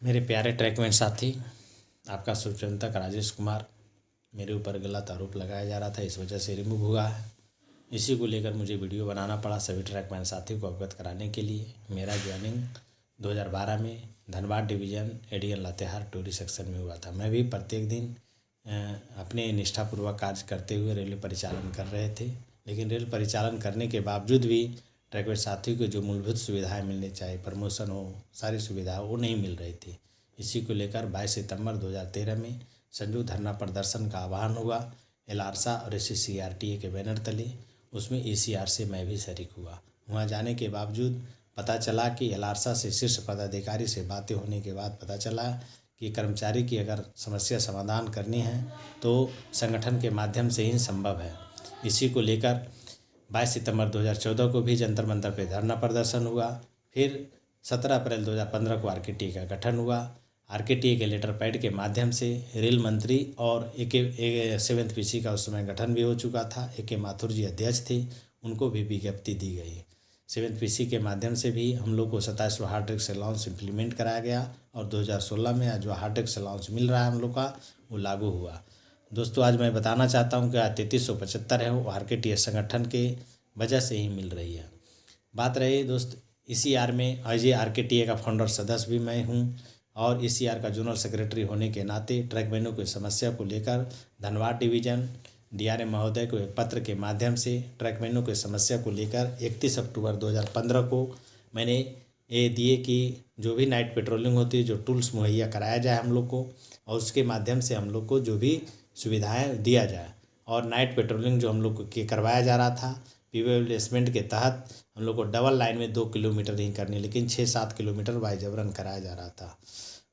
मेरे प्यारे ट्रैकमैन साथी, आपका शुभचिंतक राजेश कुमार। मेरे ऊपर गलत आरोप लगाया जा रहा था, इस वजह से रिमूव हुआ है। इसी को लेकर मुझे वीडियो बनाना पड़ा सभी ट्रैकमैन साथियों को अवगत कराने के लिए। मेरा ज्वाइनिंग 2012 में Dhanbad division ADN Latehar Tori section में हुआ था। मैं भी प्रत्येक दिन अपने निष्ठापूर्वक कार्य करते हुए रेलवे परिचालन कर रहे थे, लेकिन रेल परिचालन करने के बावजूद भी ट्रैकमैन साथियों को जो मूलभूत सुविधाएं मिलनी चाहिए, प्रमोशन हो, सारी सुविधाएं वो नहीं मिल रही थी। इसी को लेकर 22 सितंबर 2013 में संयुक्त धरना प्रदर्शन का आह्वान हुआ एलारसा और SCCRTA के बैनर तले। उसमें ACR से मैं भी शरीक हुआ। वहाँ जाने के बावजूद पता चला कि एलारसा से शीर्ष पदाधिकारी से बातें होने के बाद पता चला कि कर्मचारी की अगर समस्या समाधान करनी है तो संगठन के माध्यम से ही संभव है। इसी को लेकर 22 सितंबर 2014 को भी जंतर मंतर पर धरना प्रदर्शन हुआ। फिर 17 अप्रैल 2015 को RKTA का गठन हुआ। RKTA के लेटर पैड के माध्यम से रेल मंत्री और सेवेंथ PC का उस समय गठन भी हो चुका था। AK माथुर जी अध्यक्ष थे, उनको भी विज्ञप्ति दी गई। सेवेंथ PC के माध्यम से भी हम लोग को 27वां हार्ड टैक्स अलाउंस इम्प्लीमेंट कराया गया और 2016 में आज जो हार्ड टैक्स अलाउंस मिल रहा है हम लोग का, वो लागू हुआ। दोस्तों, आज मैं बताना चाहता हूँ कि आज 3375 है, वो RKTA संगठन के वजह से ही मिल रही है। बात रही दोस्त ECR में, आज ये RKTA का फाउंडर सदस्य भी मैं हूँ और ECR का जनरल सेक्रेटरी होने के नाते ट्रैकमैनों की समस्या को लेकर धनबाद डिवीज़न DRM महोदय को एक पत्र के माध्यम से ट्रैकमैनों की समस्या को लेकर 31 अक्टूबर 2015 को मैंने ये दिए कि जो भी नाइट पेट्रोलिंग होती है, जो टूल्स मुहैया कराया जाए हम लोग को, और उसके माध्यम से हम लोग को जो भी सुविधाएं दिया जाए। और नाइट पेट्रोलिंग जो हम लोग को करवाया जा रहा था प्लेसमेंट के तहत, हम लोग को डबल लाइन में 2 किलोमीटर ही करनी, लेकिन 6-7 किलोमीटर बाय जबरन कराया जा रहा था।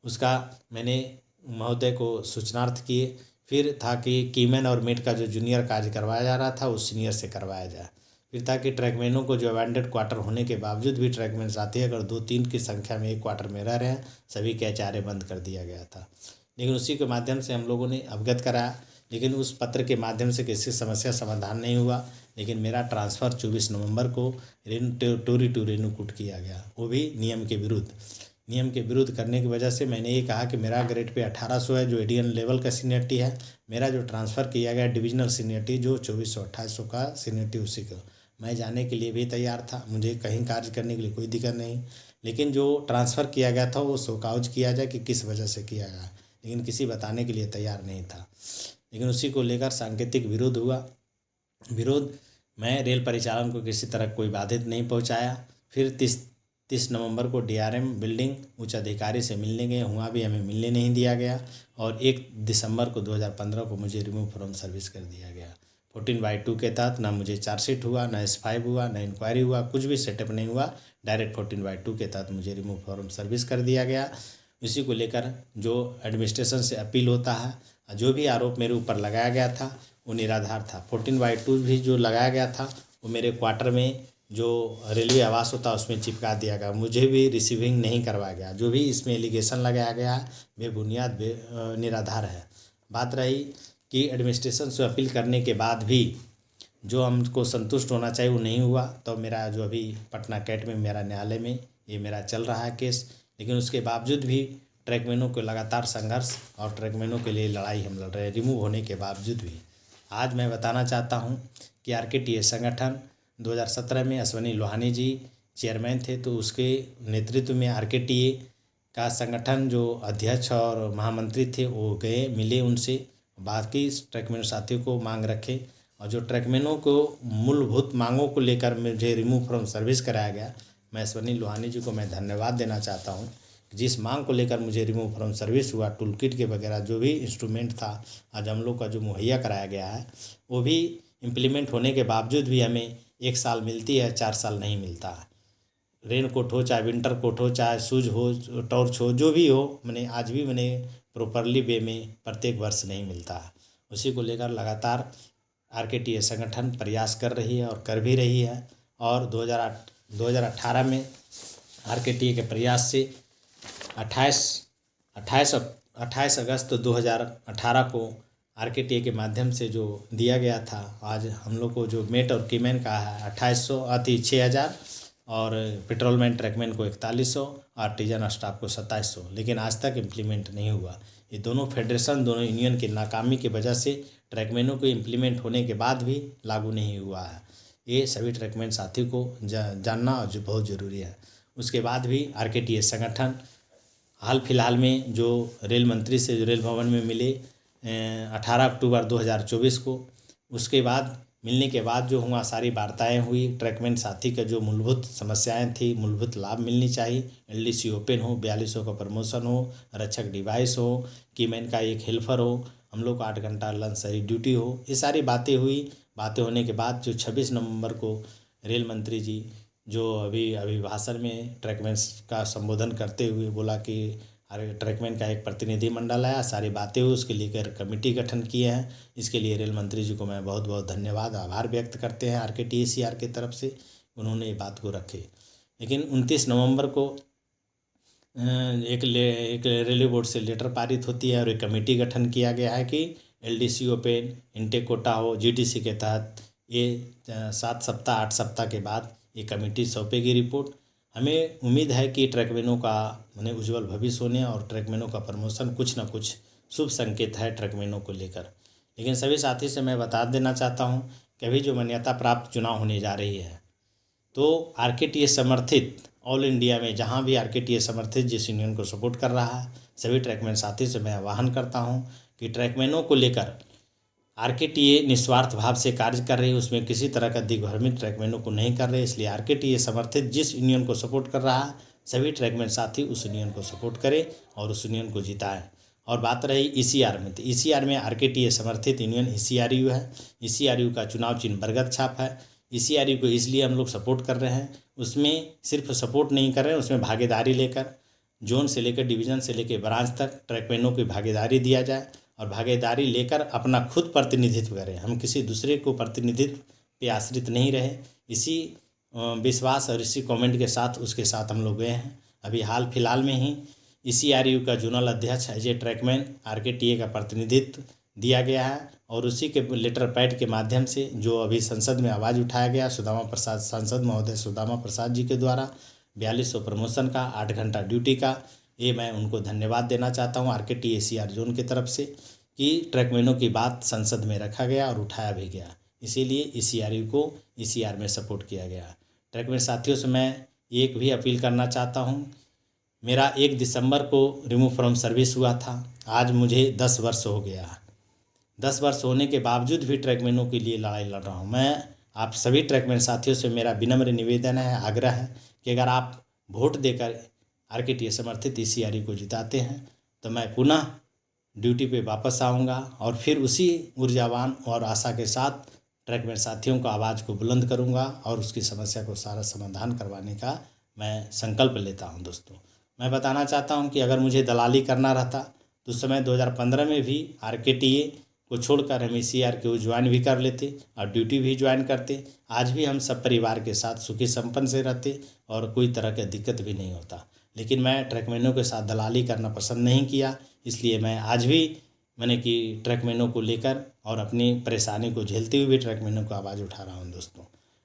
उसका मैंने महोदय को सूचनार्थ किए। फिर था कि कीमैन और मेट का जो जूनियर कार्य करवाया जा रहा था, उस सीनियर से करवाया जाए। फिर था कि ट्रैकमैनों को जो अबैंडेड क्वार्टर होने के बावजूद भी ट्रैकमैन साथी अगर 2-3 की संख्या में एक क्वार्टर में रह रहे हैं, सभी के HRA बंद कर दिया गया था। लेकिन उसी के माध्यम से हम लोगों ने अवगत कराया, लेकिन उस पत्र के माध्यम से किसी समस्या समाधान नहीं हुआ। लेकिन मेरा ट्रांसफ़र 24 नवंबर को टोरी टू रेणुकूट किया गया, वो भी नियम के विरुद्ध करने की वजह से मैंने ये कहा कि मेरा ग्रेड पे 1800 है, जो एडीएन लेवल का सीनियरिटी है। मेरा जो ट्रांसफ़र किया गया डिविजनल सीनियरिटी जो 2400-2800 का सीनियरिटी, उसी को मैं जाने के लिए भी तैयार था। मुझे कहीं कार्य करने के लिए कोई दिक्कत नहीं, लेकिन जो ट्रांसफ़र किया गया था वो शोकाउज किया जाए कि किस वजह से किया गया, लेकिन किसी बताने के लिए तैयार नहीं था। लेकिन उसी को लेकर सांकेतिक विरोध हुआ। मैं रेल परिचालन को किसी तरह कोई बाधित नहीं पहुंचाया। फिर 30 नवंबर को DRM बिल्डिंग उच्च अधिकारी से मिलने गए, वहाँ भी हमें मिलने नहीं दिया गया। और 1 दिसंबर को 2015 को मुझे रिमूव फ्रॉम सर्विस कर दिया गया। 14/2 के तहत ना मुझे चार्जशीट हुआ, ना S5 हुआ, ना इंक्वायरी हुआ, कुछ भी सेटअप नहीं हुआ। डायरेक्ट 14/2 के तहत मुझे रिमूव फ्रॉम सर्विस कर दिया गया। इसी को लेकर जो एडमिनिस्ट्रेशन से अपील होता है, जो भी आरोप मेरे ऊपर लगाया गया था वो निराधार था। 14/2 भी जो लगाया गया था वो मेरे क्वार्टर में जो रेलवे आवास होता है उसमें चिपका दिया गया, मुझे भी रिसीविंग नहीं करवाया गया। जो भी इसमें एलिगेशन लगाया गया है बेबुनियाद निराधार है। बात रही कि एडमिनिस्ट्रेशन से अपील करने के बाद भी जो हमको संतुष्ट होना चाहिए वो नहीं हुआ, तो मेरा जो अभी पटना कैट में मेरा न्यायालय में ये मेरा चल रहा है केस। लेकिन उसके बावजूद भी ट्रैकमैनों को लगातार संघर्ष और ट्रैकमैनों के लिए लड़ाई हम लड़ रहे हैं, रिमूव होने के बावजूद भी। आज मैं बताना चाहता हूँ कि RKTA संगठन 2017 में अश्वनी लोहानी जी चेयरमैन थे, तो उसके नेतृत्व में RKTA का संगठन जो अध्यक्ष और महामंत्री थे वो गए, मिले उनसे, बाकी ट्रैकमैन साथियों को मांग रखे। और जो ट्रैकमैनों को मूलभूत मांगों को लेकर मुझे रिमूव फ्रॉम सर्विस कराया गया, मैं अश्वनी लोहानी जी को मैं धन्यवाद देना चाहता हूँ। जिस मांग को लेकर मुझे रिमूव फ्रॉम सर्विस हुआ, टूल किट के वगैरह जो भी इंस्ट्रूमेंट था आज हम लोग का जो मुहैया कराया गया है, वो भी इम्प्लीमेंट होने के बावजूद भी हमें 1 साल मिलती है, 4 साल नहीं मिलता है। रेन कोट हो, चाहे विंटर कोट हो, चाहे शूज हो, टॉर्च हो, जो भी हो, मैंने आज भी प्रॉपरली वे में प्रत्येक वर्ष नहीं मिलता है। उसी को लेकर लगातार RKTA संगठन प्रयास कर रही है और कर भी रही है। और 2018 में RKTA के प्रयास से 28 अगस्त 2018 को RKTA के माध्यम से जो दिया गया था, आज हम लोग को जो मेट और कीमैन का है 6,000 और पेट्रोलमैन ट्रकमैन को 4100, आर्टिजन स्टाफ को 2700, लेकिन आज तक इम्प्लीमेंट नहीं हुआ। ये दोनों फेडरेशन, दोनों यूनियन की नाकामी की वजह से ट्रकमैनों को इम्प्लीमेंट होने के बाद भी लागू नहीं हुआ है। ये सभी ट्रकमैन साथी को जानना जो बहुत ज़रूरी है। उसके बाद भी आरकेटीएस संगठन हाल फिलहाल में जो रेल मंत्री से जो रेल भवन में मिले 18 अक्टूबर 2024 को, उसके बाद मिलने के बाद जो हुआ सारी वार्ताएं हुई। ट्रकमैन साथी का जो मूलभूत समस्याएं थी, मूलभूत लाभ मिलनी चाहिए, एलडीसी ओपन हो, 4200 का प्रमोशन हो, रक्षक डिवाइस हो, कीमैन का एक हेल्पर हो, हम लोग को 8 घंटा लंच सही ड्यूटी हो, ये सारी बातें हुई। बातें होने के बाद जो 26 नवंबर को रेल मंत्री जी जो अभी भाषण में ट्रकमैन का संबोधन करते हुए बोला कि अरे ट्रकमैन का एक प्रतिनिधिमंडल आया, सारी बातें हुई, उसके लेकर कमेटी गठन किए हैं। इसके लिए रेल मंत्री जी को मैं बहुत बहुत धन्यवाद, आभार व्यक्त करते हैं आरकेटीएसीआर की तरफ से, उन्होंने ये बात को रखे। लेकिन 29 नवंबर को एक रेलवे बोर्ड से लेटर पारित होती है और एक कमेटी गठन किया गया है कि एलडीसी ओपन, इनटेक कोटा हो, जीटीसी के तहत ये 7 सप्ताह 8 सप्ताह के बाद ये कमेटी सौंपेगी रिपोर्ट। हमें उम्मीद है कि ट्रकमैनों का माने उज्जवल भविष्य होने और ट्रकमैनों का प्रमोशन कुछ ना कुछ शुभ संकेत है ट्रकमैनों को लेकर। लेकिन सभी साथी से मैं बता देना चाहता हूं कि अभी जो मान्यता प्राप्त चुनाव होने जा रही है, तो आरकेटीएस समर्थित ऑल इंडिया में जहां भी आरकेटीएस समर्थित जिस यूनियन को सपोर्ट कर रहा है, सभी ट्रकमैन साथी से मैं आह्वान करता हूं कि ट्रकमैनों को लेकर आरकेटीए निस्वार्थ भाव से कार्य कर रही है, उसमें किसी तरह का दिग्भ्रमित ट्रकमैनों को नहीं कर रहे। इसलिए आरकेटीए समर्थित जिस यूनियन को सपोर्ट कर रहा है, सभी ट्रकमैन साथी उस यूनियन को सपोर्ट करें और उस यूनियन को जिताएं। और बात रही ईसीआर में, तो ईसीआर में आरकेटीए समर्थित यूनियन ईसीआरयू है। ईसीआरयू का चुनाव चिन्ह बरगद छाप है। ईसीआरयू को इसलिए हम लोग सपोर्ट कर रहे हैं, उसमें सिर्फ सपोर्ट नहीं कर रहे हैं, उसमें भागीदारी लेकर जोन से लेकर डिवीज़न से लेकर ब्रांच तक ट्रकमैनों की भागीदारी दिया जाए और भागीदारी लेकर अपना खुद प्रतिनिधित्व करें। हम किसी दूसरे को प्रतिनिधित्व पे आश्रित नहीं रहे। इसी विश्वास और इसी कमेंट के साथ उसके साथ हम लोग गए हैं। अभी हाल फिलहाल में ही ईसीआरयू का जोनल अध्यक्ष अजय ट्रकमैन आरकेटीए का प्रतिनिधित्व दिया गया है और उसी के लेटर पैड के माध्यम से जो अभी संसद में आवाज़ उठाया गया सुदामा प्रसाद, सांसद महोदय सुदामा प्रसाद जी के द्वारा 4200 प्रमोशन का, 8 घंटा ड्यूटी का, ये मैं उनको धन्यवाद देना चाहता हूँ आरकेटीएसीआर जोन की तरफ से कि ट्रकमैनों की बात संसद में रखा गया और उठाया भी गया। इसीलिए ईसीआरयू को ईसीआर में सपोर्ट किया गया। ट्रकमैन साथियों से मैं एक भी अपील करना चाहता हूँ, मेरा 1 दिसंबर को रिमूव फ्रॉम सर्विस हुआ था, आज मुझे 10 वर्ष हो गया। 10 वर्ष होने के बावजूद भी ट्रकमैनों के लिए लड़ाई लड़ रहा हूँ। मैं आप सभी ट्रकमैन साथियों से मेरा विनम्र निवेदन है, आग्रह है कि अगर आप वोट देकर आरकेटीए समर्थित ईसीआरयू को जिताते हैं तो मैं पुनः ड्यूटी पे वापस आऊँगा और फिर उसी ऊर्जावान और आशा के साथ ट्रकमैन साथियों का आवाज़ को बुलंद करूँगा और उसकी समस्या को सारा समाधान करवाने का मैं संकल्प लेता हूँ। दोस्तों, मैं बताना चाहता हूँ कि अगर मुझे दलाली करना रहता तो उस समय 2015 में भी आरकेटीए को छोड़कर हम ईसीआर को ज्वाइन भी कर लेते और ड्यूटी भी ज्वाइन करते। आज भी हम सब परिवार के साथ सुखी संपन्न से रहते और कोई तरह की दिक्कत भी नहीं होता। लेकिन मैं ट्रकमैनों के साथ दलाली करना पसंद नहीं किया, इसलिए मैं आज भी मैंने कि ट्रकमैनों को लेकर और अपनी परेशानी को झेलते हुए भी ट्रकमैनों को आवाज़ उठा रहा हूं दोस्तों।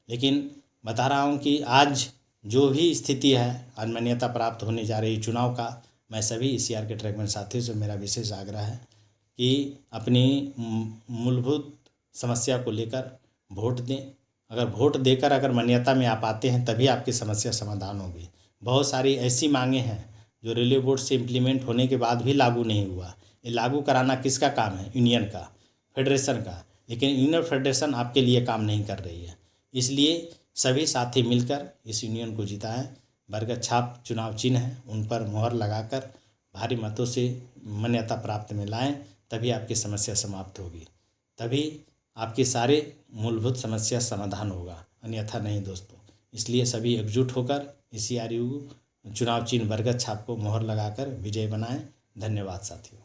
लेकिन बता रहा हूं कि आज जो भी स्थिति है अमान्यता प्राप्त होने जा रही चुनाव का, मैं सभी ईसीआर के ट्रकमैन साथियों से मेरा विशेष आग्रह है कि अपनी मूलभूत समस्या को लेकर वोट दें। अगर वोट देकर अगर मान्यता में आप आते हैं तभी आपकी समस्या समाधान होगी। बहुत सारी ऐसी मांगे हैं जो रेलवे बोर्ड से इम्प्लीमेंट होने के बाद भी लागू नहीं हुआ। ये लागू कराना किसका काम है? यूनियन का, फेडरेशन का। लेकिन यूनियन फेडरेशन आपके लिए काम नहीं कर रही है। इसलिए सभी साथी मिलकर इस यूनियन को जिताएं। बरगद छाप चुनाव चिन्ह है, उन पर मोहर लगाकर भारी मतों से मान्यता प्राप्त में लाएं, तभी आपकी समस्या समाप्त होगी, तभी आपकी सारे मूलभूत समस्या समाधान होगा, अन्यथा नहीं दोस्तों। इसलिए सभी एकजुट होकर ईसीआरयू चुनाव चिन्ह बरगद छाप को मोहर लगाकर विजय बनाएं। धन्यवाद साथियों।